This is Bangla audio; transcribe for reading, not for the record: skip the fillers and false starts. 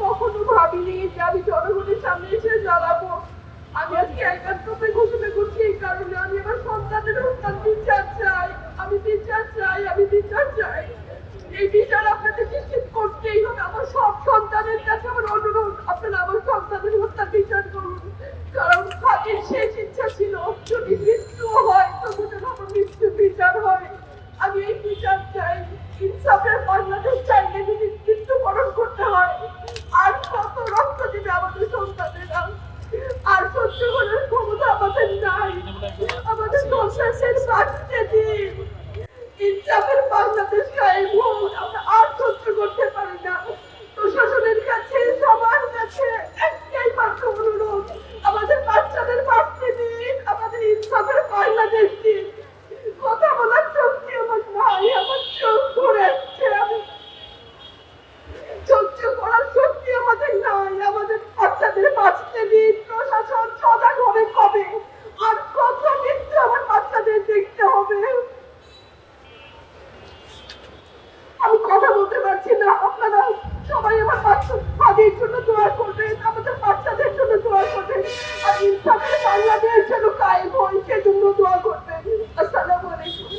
কখনো ভাবিনি যে আমি জনগণের সামনে এসে দাঁড়াবো। আমি আজকে একাত্মতা ঘোষণা করছি এই কারণে, আমি আমার সন্তানের হত্যার বিচার চাই। আমি বিচার চাই, আমি বিচার চাই। এই বিচার আপনাদের নিশ্চিত করতেই হবে। আমার সব সন্তানের কাছে আমার অনুরোধ, আপনারা আমার সন্তানের হত্যা বিচার করুন। কারণ ফাঁকির শেষ ইচ্ছা ছিল যদি মৃত্যু হয় তবু যেন আমার মৃত্যু বিচার হয়। আমি এই বিচার চাই। ইনসাফের বাংলাদেশ চাইলে যদি মৃত্যুবরণ করতে হয়, আর কত রক্ত দিবে আমাদের সন্তানেরা? আর সহ্য করার ক্ষমতা আমাদের নাই। আমাদের সন্তানদের বাঁচতে দিন। ইনসাফের বাংলাদেশ কায়েম হোক। আমরা আর সহ্য করতে পারি না। প্রশাসনের কাছে, সবার কাছে একটাই মাত্র অনুরোধ, আমাদের বাচ্চাদের বাঁচতে দিন, আমাদের ইনসাফের বাংলাদেশ দিন। কথা বলার শক্তি আমার নাই, আমার চোখ ধরে আসছে। আমি সহ্য করার শক্তি আমাদের নাই। আমাদের বাচ্চাদের বাঁচতে দিন। প্রশাসন সজাগ হবে কবে? আর কত মৃত্যু আমার বাচ্চাদের দেখতে হবে? আমি কথা বলতে পারছি না। আপনারা সবাই আমার বাচ্চাদের জন্য দোয়া করবেন, আমাদের বাচ্চাদের জন্য